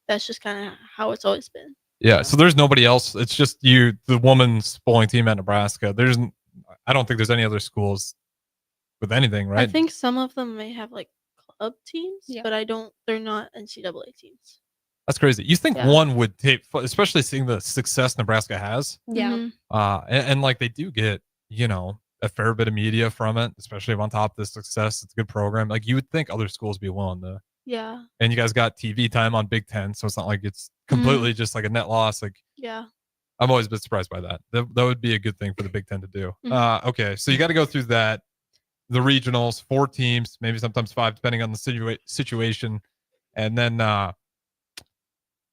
that's just kind of how it's always been. Yeah, so there's nobody else. It's just you, the women's bowling team at Nebraska. I don't think there's any other schools with anything, I right? think some of them may have like club teams, Yeah. but they're not NCAA teams. That's crazy. You think Yeah. one would take, especially seeing the success Nebraska has, Yeah. Mhm. and like they do get, a fair bit of media from it, especially if on top of the success, it's a good program. Like you would think other schools be willing to. Yeah. And you guys got TV time on Big Ten, so it's not like it's completely just like a net loss. Like Yeah. I'm always a bit surprised by that. That would be a good thing for the Big Ten to do. Mhm. Okay, so you got to go through that. The regionals, 4 teams, maybe sometimes 5, depending on the situation, and then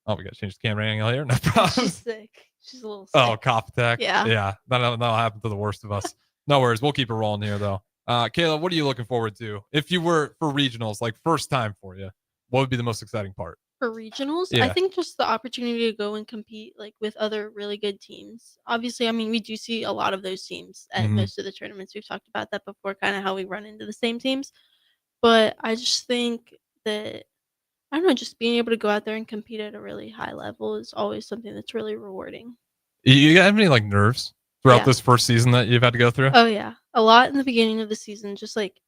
we got to change the camera angle here. No problem. She's sick. She's a little sick. Oh, cough attack. Yeah. Yeah. That'll happen to the worst of us. No worries. We'll keep it rolling here, though. Kayla, what are you looking forward to? If you were for regionals, like first time for you, what would be the most exciting part? For regionals, Yeah. I think just the opportunity to go and compete like with other really good teams. Obviously, I mean, we do see a lot of those teams at Mhm. most of the tournaments. We've talked about that before, kind of how we run into the same teams. But I just think that I don't know, just being able to go out there and compete at a really high level is always something that's really rewarding. You have any like nerves throughout Yeah. this first season that you've had to go through? Oh yeah, a lot in the beginning of the season, just like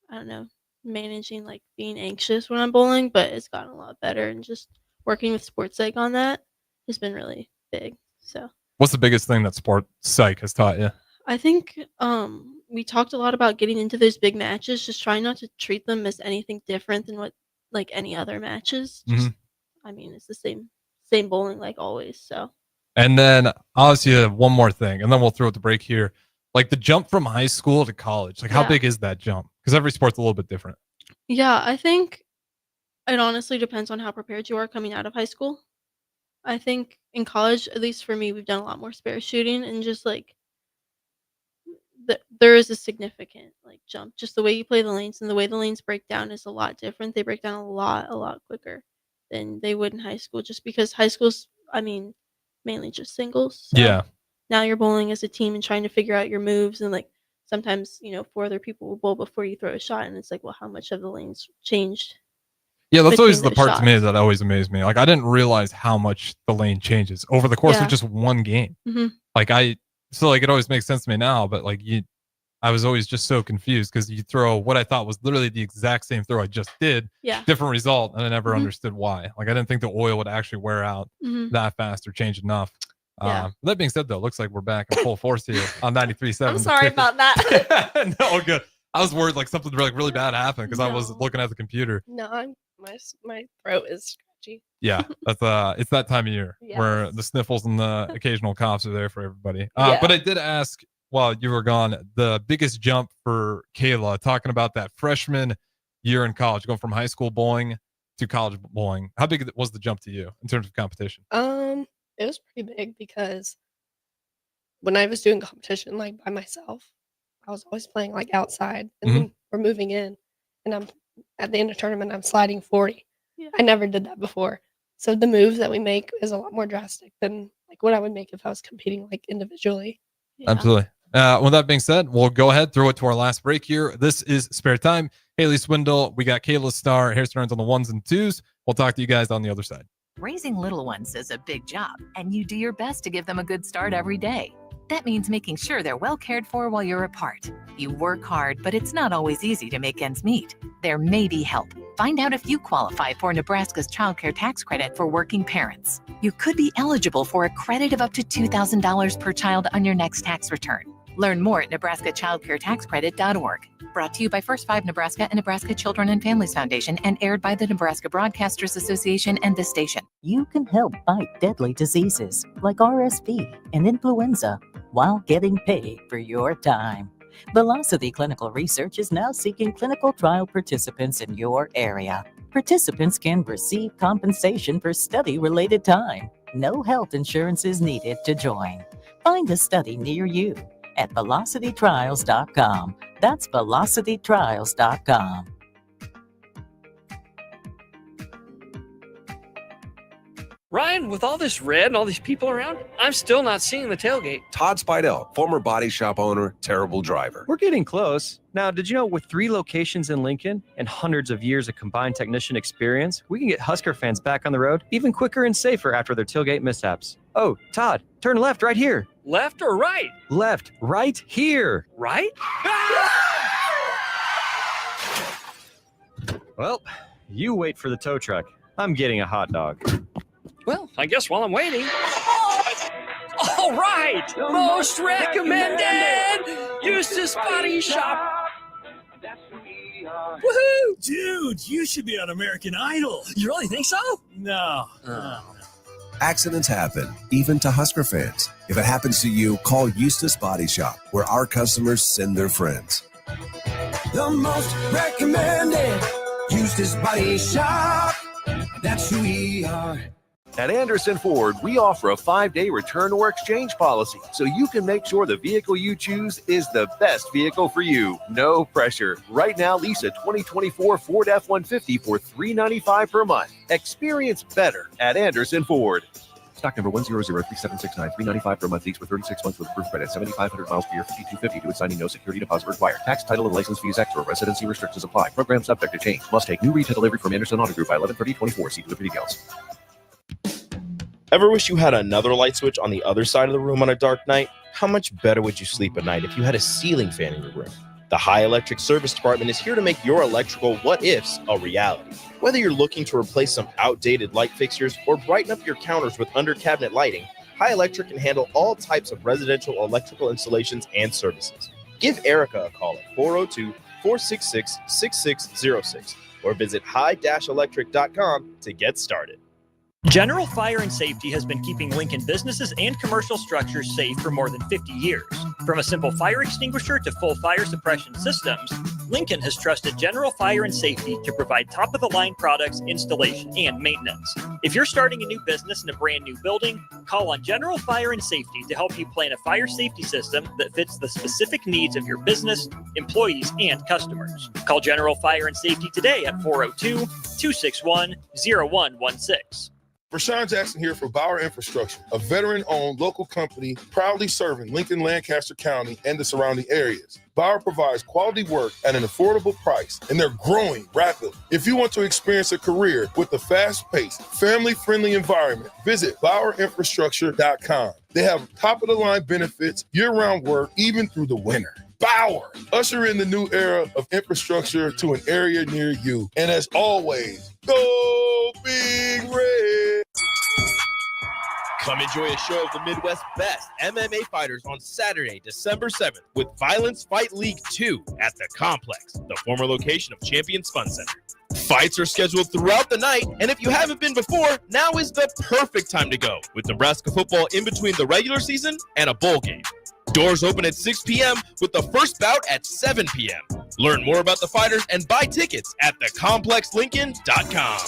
I don't know, managing like being anxious when I'm bowling, but it's gotten a lot better and just working with sports psych on that has been really big. So What's the biggest thing that sport psych has taught you? I think we talked a lot about getting into those big matches, just trying not to treat them as anything different than what like any other matches. Just Mhm. I mean, it's the same bowling like always. So And then I'll ask you one more thing, and then we'll throw it the break here. Like the jump from high school to college, like how Yeah. big is that jump? Because every sport's a little bit different. yeah, I think it honestly depends on how prepared you are coming out of high school. I think in college, at least for me, we've done a lot more spare shooting and just like there is a significant like jump. Just the way you play the lanes and the way the lanes break down is a lot different. They break down a lot quicker than they would in high school. Just because high school's, I mean, mainly just singles. So Yeah. now you're bowling as a team and trying to figure out your moves and like sometimes 4 other people will bowl before you throw a shot and it's like, well, how much have the lanes changed? Yeah, that's always between the those part to me shots? that always amazed me. Like I didn't realize how much the lane changes over the course Yeah. of just one game. Mhm. Like it always makes sense to me now, but I was always just so confused because you throw what I thought was literally the exact same throw I just did, Yeah. different result, and I never Mhm. understood why. Like I didn't think the oil would actually wear out Mhm. that fast or change enough. Yeah. That being said, though, it looks like we're back in full force here on 93.7. I'm sorry about that. No, good. I was worried like something really bad happened because I was No. looking at the computer. No, my throat is scratchy. Yeah, that's it's that time of year where Yes. the sniffles and the occasional coughs are there for everybody. Yeah. But I did ask while you were gone the biggest jump for Kayla, talking about that freshman year in college, going from high school bowling to college bowling. How big was the jump to you in terms of competition? It was pretty big because when I was doing competition like by myself, I was always playing like outside and then we're moving in and I'm at the end of tournament I'm sliding 40. Yeah. I never did that before. So the moves that we make is a lot more drastic than like what I would make if I was competing like individually. Absolutely. With that being said, we'll go ahead, throw it to our last break here. This is Spare Time. Haley Swindle, we got Kayla Starr, Hair Turns on the 1s and 2s. We'll talk to you guys on the other side. Raising little ones is a big job, and you do your best to give them a good start every day. That means making sure they're well cared for while you're apart. You work hard, but it's not always easy to make ends meet. There may be help. Find out if you qualify for Nebraska's Child Care Tax Credit for working parents. You could be eligible for a credit of up to $2,000 per child on your next tax return. Learn more at nebraskachildcaretaxcredit.org. Brought to you by First 5 Nebraska and Nebraska Children and Families Foundation and aired by the Nebraska Broadcasters Association and this station. You can help fight deadly diseases like RSV and influenza while getting paid for your time. Velocity Clinical Research is now seeking clinical trial participants in your area. Participants can receive compensation for study-related time. No health insurance is needed to join. Find a study near you at velocitytrials.com. That's velocitytrials.com. Ryan, with all this red and all these people around, I'm still not seeing the tailgate. Todd Spidell, former body shop owner, terrible driver. We're getting close. Now, did you know with 3 locations in Lincoln and hundreds of years of combined technician experience, we can get Husker fans back on the road even quicker and safer after their tailgate mishaps? Oh, Todd, turn left right here. Left or right? Left, right here. Right? Well, you wait for the tow truck. I'm getting a hot dog. Well, I guess while I'm waiting. All right! Most recommended! Eustace Body Shop! Woohoo! Dude, you should be on American Idol. You really think so? No. Accidents happen, even to Husker fans. If it happens to you, call Eustace Body Shop, where our customers send their friends. The most recommended Eustace Body Shop. That's who we are. At Anderson Ford, we offer a 5-day return or exchange policy, so you can make sure the vehicle you choose is the best vehicle for you. No pressure. Right now, lease a 2024 Ford F-150 for $395 per month. Experience better at Anderson Ford. Stock number 1003769, $395 per month lease for 36 months with approved credit, 7,500 miles per year, $5,250 to its signing, no security deposit required. Tax, title, and license fees extra. Residency restrictions apply. Program subject to change. Must take new retail delivery from Anderson Auto Group by 11/30/24. See delivery details. Ever wish you had another light switch on the other side of the room on a dark night? How much better would you sleep at night if you had a ceiling fan in your room? The High Electric Service Department is here to make your electrical what-ifs a reality. Whether you're looking to replace some outdated light fixtures or brighten up your counters with under-cabinet lighting, High Electric can handle all types of residential electrical installations and services. Give Erica a call at 402-466-6606 or visit high-electric.com to get started. General Fire and Safety has been keeping Lincoln businesses and commercial structures safe for more than 50 years. From a simple fire extinguisher to full fire suppression systems, Lincoln has trusted General Fire and Safety to provide top-of-the-line products, installation, and maintenance. If you're starting a new business in a brand new building, call on General Fire and Safety to help you plan a fire safety system that fits the specific needs of your business, employees, and customers. Call General Fire and Safety today at 402-261-0116. Rashawn Jackson here for Bauer Infrastructure, a veteran-owned local company proudly serving Lincoln, Lancaster County, and the surrounding areas. Bauer provides quality work at an affordable price, and they're growing rapidly. If you want to experience a career with a fast-paced, family-friendly environment, visit BauerInfrastructure.com. They have top-of-the-line benefits, year-round work, even through the winter. Bauer, usher in the new era of infrastructure to an area near you. And as always, go Big Red! Come enjoy a show of the Midwest's best MMA fighters on Saturday, December 7th with Violence Fight League 2 at the Complex, the former location of Champions Fun Center. Fights are scheduled throughout the night, and if you haven't been before, now is the perfect time to go, with Nebraska football in between the regular season and a bowl game. Doors open at 6 p.m. with the first bout at 7 p.m. Learn more about the fighters and buy tickets at thecomplexlincoln.com.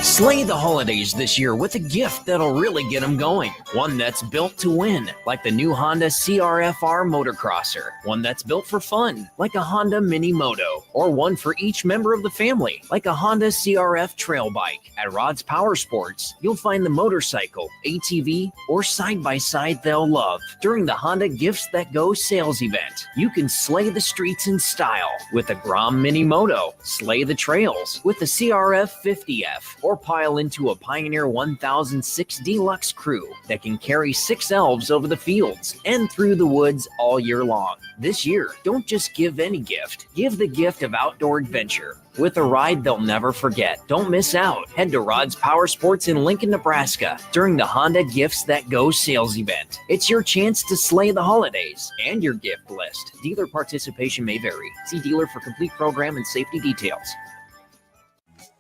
Slay the holidays this year with a gift that'll really get them going. One that's built to win, like the new Honda CRF-R motocrosser. One that's built for fun, like a Honda Mini Moto. Or one for each member of the family, like a Honda CRF trail bike. At Rod's Power Sports, you'll find the motorcycle, ATV, or side-by-side they'll love. During the Honda Gifts That Go sales event, you can slay the streets in style with the Grom Mini Moto, slay the trails with the CRF 50F, or pile into a Pioneer 1006 Deluxe Crew that can carry 6 elves over the fields and through the woods all year long. This year, don't just give any gift. Give the gift of outdoor adventure with a ride they'll never forget. Don't miss out. Head to Rod's Power Sports in Lincoln, Nebraska during the Honda Gifts That Go sales event. It's your chance to slay the holidays and your gift list. Dealer participation may vary. See dealer for complete program and safety details.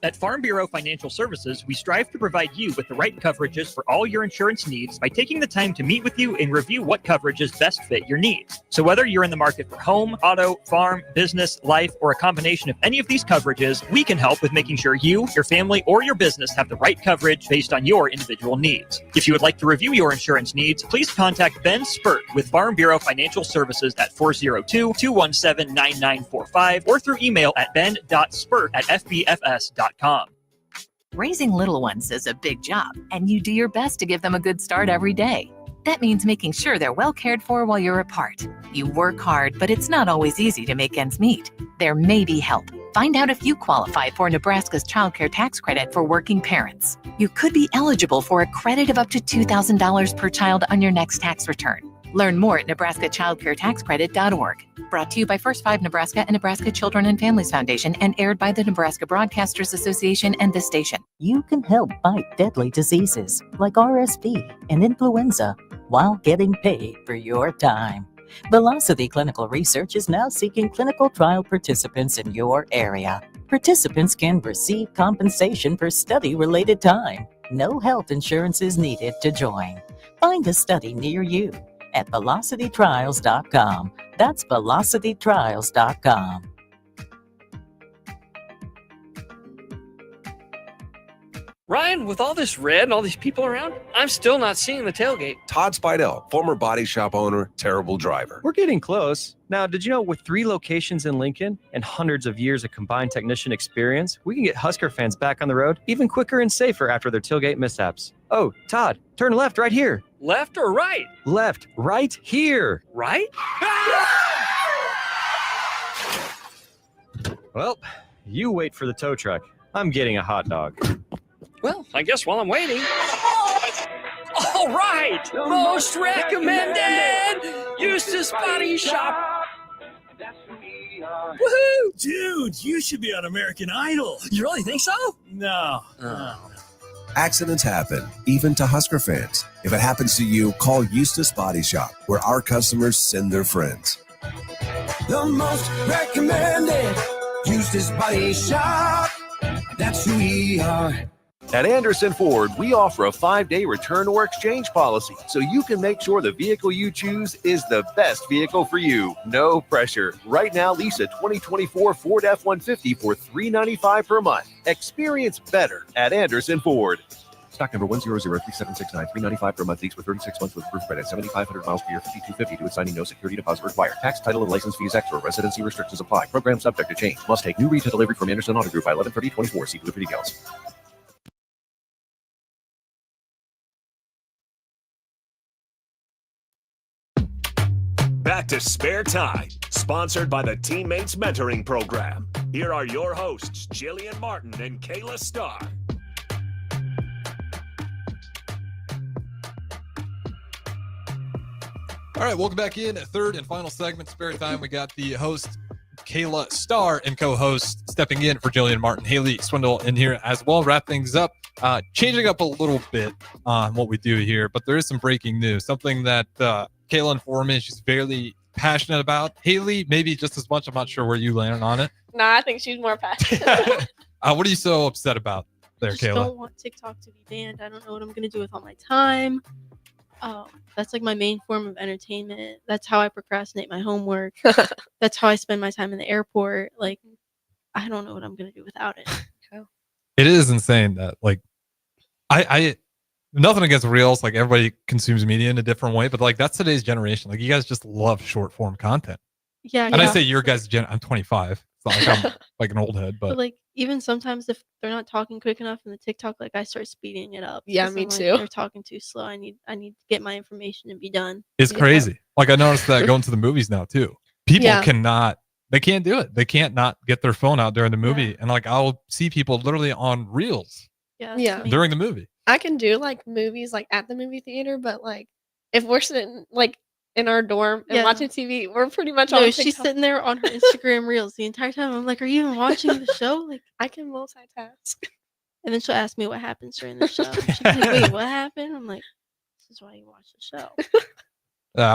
At Farm Bureau Financial Services, we strive to provide you with the right coverages for all your insurance needs by taking the time to meet with you and review what coverages best fit your needs. So whether you're in the market for home, auto, farm, business, life, or a combination of any of these coverages, we can help with making sure you, your family, or your business have the right coverage based on your individual needs. If you would like to review your insurance needs, please contact Ben Spurt with Farm Bureau Financial Services at 402-217-9945 or through email at ben.spurt@fbfs.com. Raising little ones is a big job, and you do your best to give them a good start every day. That means making sure they're well cared for while you're apart. You work hard, but it's not always easy to make ends meet. There may be help. Find out if you qualify for Nebraska's Child Care Tax Credit for working parents. You could be eligible for a credit of up to $2,000 per child on your next tax return. Learn more at nebraskachildcaretaxcredit.org. Brought to you by First 5 Nebraska and Nebraska Children and Families Foundation and aired by the Nebraska Broadcasters Association and this station. You can help fight deadly diseases like RSV and influenza while getting paid for your time. Velocity Clinical Research is now seeking clinical trial participants in your area. Participants can receive compensation for study-related time. No health insurance is needed to join. Find a study near you at velocitytrials.com. That's velocitytrials.com. Ryan, with all this red and all these people around, I'm still not seeing the tailgate. Todd Spidell, former body shop owner, terrible driver. We're getting close. Now, did you know with 3 locations in Lincoln and hundreds of years of combined technician experience, we can get Husker fans back on the road even quicker and safer after their tailgate mishaps? Oh, Todd, turn left right here. Left or right? Left, right here. Right? Well, you wait for the tow truck. I'm getting a hot dog. Well, I guess while I'm waiting. All right! Most recommended! Eustace Body Shop! Woohoo! Dude, you should be on American Idol. You really think so? No. Accidents happen, even to Husker fans. If it happens to you, call Eustace Body Shop, where our customers send their friends. The most recommended Eustace Body Shop. That's who we are. At Anderson Ford, we offer a 5-day return or exchange policy, so you can make sure the vehicle you choose is the best vehicle for you. No pressure. Right now, lease a 2024 Ford F-150 for $395 per month. Experience better at Anderson Ford. Stock number 1003769, $395 per month lease with 36 months with approved credit, 7,500 miles per year, $5,250 to assigning, no security deposit required. Tax, title, and license fees extra. Residency restrictions apply. Program subject to change. Must take new retail delivery from Anderson Auto Group by 11/30/24. See delivery details. Back to Spare Time, sponsored by the Teammates Mentoring Program. Here are your hosts, Jillian Martin and Kayla Starr. All right, welcome back in. Third and final segment, Spare Time. We got the host, Kayla Starr, and co-host stepping in for Jillian Martin, Haley Swindle in here as well. Wrap things up, changing up a little bit on what we do here, but there is some breaking news, something that Kayla informed me she's fairly passionate about. Haley, maybe just as much. I'm not sure where you land on it. No, I think she's more passionate. What are you so upset about there, I just Kayla? don't want TikTok to be banned. I don't know what I'm going to do with all my time. That's like my main form of entertainment. That's how I procrastinate my homework. That's how I spend my time in the airport. Like, I don't know what I'm going to do without it. It is insane that, like, I nothing against reels. Like, everybody consumes media in a different way, but like, that's today's generation. Like, you guys just love short form content. Yeah. And I say your guys' I'm 25. It's not like I'm like an old head, But like, even sometimes if they're not talking quick enough in the TikTok, like, I start speeding it up. Yeah, 'cause me I'm like, too. They're talking too slow. I need to get my information and be done. it's crazy. Like, I noticed that going to the movies now too. People Yeah. they can't do it. They can't not get their phone out during the movie. And like, I'll see people literally on reels Yeah. during the movie. I can do like movies like at the movie theater, but like if we're sitting like in our dorm and Yeah. watching TV, we're pretty much No, on she's TikTok. sitting there on her Instagram reels the entire time. I'm like, are you even watching the show? Like, I can multitask. and then she'll ask me what happens during the show. She's like, wait, what happened? I'm like, this is why you watch the show.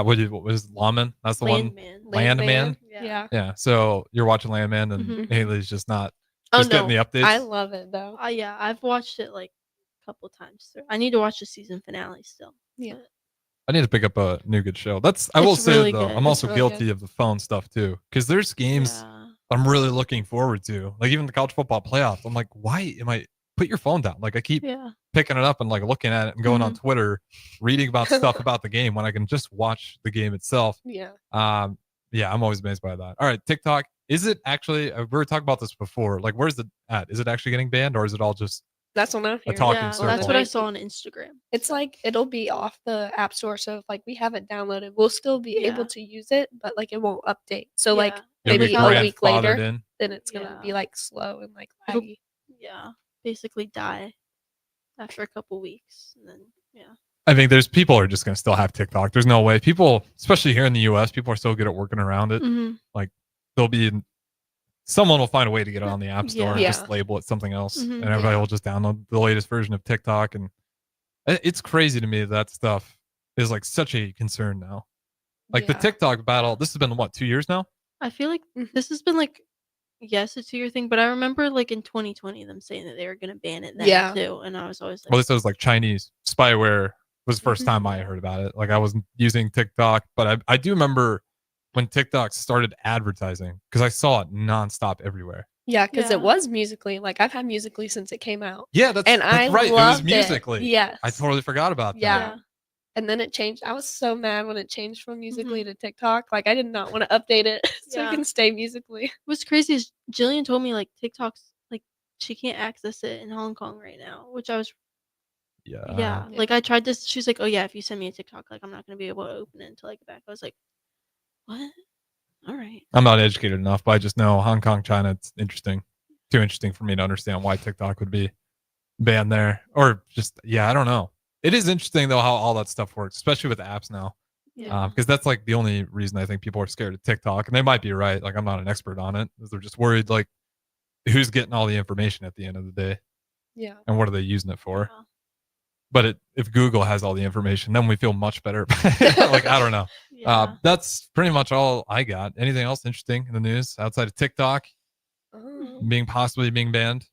What was Lawman? That's the one. Landman. Landman. Yeah. Yeah. So you're watching Landman, and Mhm. Haley's just not Oh Just no, getting the updates. I love it though. Yeah, I've watched it like a couple times. I need to watch the season finale still. Yeah. but- I need to pick up a new good show. I will It's say really though, good. I'm also It's really guilty good. of the phone stuff too, because there's games Yeah. I'm really looking forward to, like even the college football playoffs. I'm like, why am I put your phone down? Like I keep Yeah. picking it up and like looking at it and going on Mhm. Twitter, reading about stuff about the game when I can just watch the game itself. Yeah. Yeah, I'm always amazed by that. All right, TikTok. Is it actually? We were talking about this before. Like, where's the at? Is it actually getting banned, or is it all just That's what I'm a hearing. talking Yeah, circle? that's what I saw on Instagram. It's like it'll be off the app store, so if like we have it downloaded, we'll still be able Yeah. to use it, but like it won't update. So Yeah. like It'll be maybe a week grandfathered later, in. then it's gonna be Yeah. like slow and like It'll- laggy. Yeah, basically die after a couple weeks, and then yeah. I think there's people are just gonna still have TikTok. There's no way. People, especially here in the U.S., people are so good at working around it. Mhm. Like they'll be someone will find a way to get it on the app store and Yeah. just label it something else, Mhm. and everybody will just download the latest version of TikTok. And it's crazy to me that stuff is like such a concern now. Like the Yeah. TikTok battle. This has been what, 2 years now? I feel like this has been like, yes, a 2-year thing, but I remember like in 2020 them saying that they were gonna ban it then Yeah. too, and I was always like, Well, this was like Chinese spyware was the first Mhm. time I heard about it. Like I wasn't using TikTok, but I do remember when TikTok started advertising because I saw it nonstop everywhere. Yeah, because Yeah. it was Musically. Like I've had Musically since it came out. Yeah, that's I right. It was loved Musically. Yes. I totally forgot about that. Yeah. And then it changed. I was so mad when it changed from Musically to TikTok. Like I did not want to update it so Yeah. it can stay Musically. What's crazy is Jillian told me like TikTok's like she can't access it in Hong Kong right now, which I was Yeah. yeah. Like I tried this. She's like, oh yeah, if you send me a TikTok, like I'm not gonna be able to open it until I get back. I was like, what? All right. I'm not educated enough, but I just know Hong Kong, China, it's interesting. Too interesting for me to understand why TikTok would be banned there. Or just, yeah, I don't know. It is interesting, though, how all that stuff works, especially with apps now. Yeah. Because that's like the only reason I think people are scared of TikTok. And they might be right. Like, I'm not an expert on it. They're just worried, like, who's getting all the information at the end of the day? Yeah. And what are they using it for? Yeah. But if Google has all the information, then we feel much better. Like, I don't know. Yeah. That's pretty much all I got. Anything else interesting in the news outside of TikTok possibly being banned?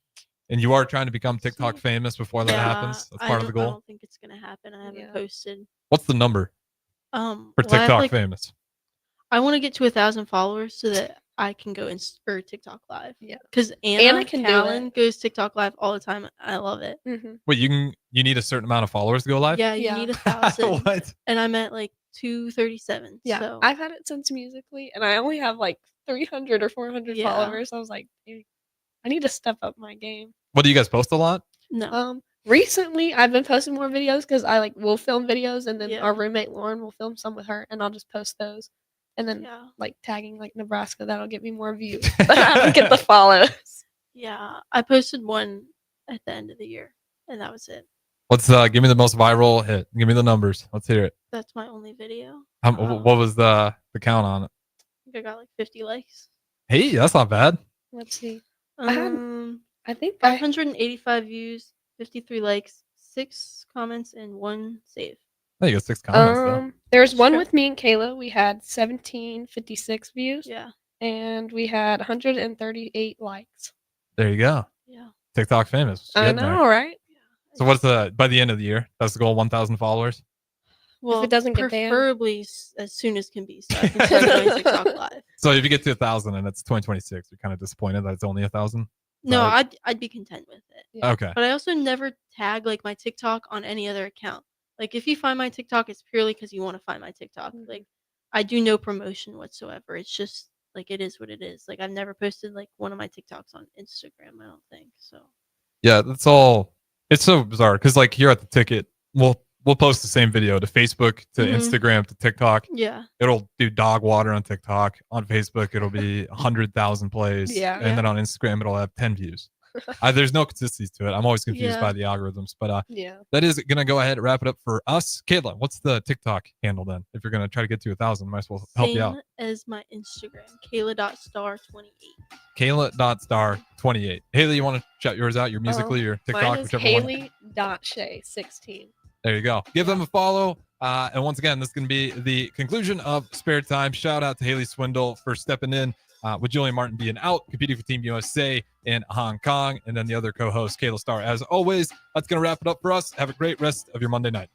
And you are trying to become TikTok famous before that happens. That's part of the I goal. don't think it's gonna happen. I haven't posted. What's the number for Well, I have, TikTok like- famous? I want to get to 1,000 followers so that I can go or TikTok live. Yeah. Because Anna Anna can do Callan goes TikTok live all the time. I love it. Wait, you need a certain amount of followers to go live? Yeah, you need 1,000. What? And I'm at like 237. Yeah. So I've had it since Musically and I only have like 300 or 400 Yeah. followers. I was like, "Dude, I need to step up my game." What do you guys post a lot? no. Recently I've been posting more videos because I like will film videos and then Yeah. our roommate Lauren will film some with her and I'll just post those. And then Yeah. like tagging like Nebraska, that'll get me more views. But I don't get the follows. Yeah. I posted one at the end of the year, and that was it. Let's give me the most viral hit. Give me the numbers. Let's hear it. That's my only video. What was the count on it? I think I got like 50 likes. Hey, that's not bad. Let's see. I think 585 views, 53 likes, 6 comments, and 1 save. There you go, 6 comments though. There's one with me and Kayla. We had 1756 views. Yeah. And we had 138 likes. There you go. Yeah. TikTok famous. I Getting there. know, right? So what's by the end of the year? That's the goal, 1,000 followers? Well, it doesn't get banned. preferably as soon as can be, so I can start going TikTok live. So if you get to 1,000 and it's 2026, you're kind of disappointed that it's only 1,000? No, I'd be content with it. Okay. But I also never tag like my TikTok on any other account. Like if you find my TikTok, it's purely because you want to find my TikTok. Like I do no promotion whatsoever. It's just like it is what it is. Like I've never posted like one of my TikToks on Instagram. I don't think so. Yeah, that's all. It's so bizarre because like here at the ticket, we'll post the same video to Facebook, to Mhm. Instagram, to TikTok. Yeah. It'll do dog water on TikTok. On Facebook, it'll be 100,000 plays. Yeah. And then on Instagram, it'll have 10 views. There's no consistency to it. I'm always confused Yeah. by the algorithms. But Yeah. that is going to go ahead and wrap it up for us. Kayla, what's the TikTok handle then? If you're going to try to get to 1,000, might as well help you out. Same as my Instagram, Kayla.star28. Kayla.star28. Haley, you want to shout yours out? Your Musically, your TikTok, Mine is whichever one. Haley.Shay16. There you go. Give them a follow. And once again, this is going to be the conclusion of Spare Time. Shout out to Haley Swindle for stepping in with Julian Martin being out, competing for Team USA in Hong Kong, and then the other co-host, Kayla Starr. As always, that's going to wrap it up for us. Have a great rest of your Monday night.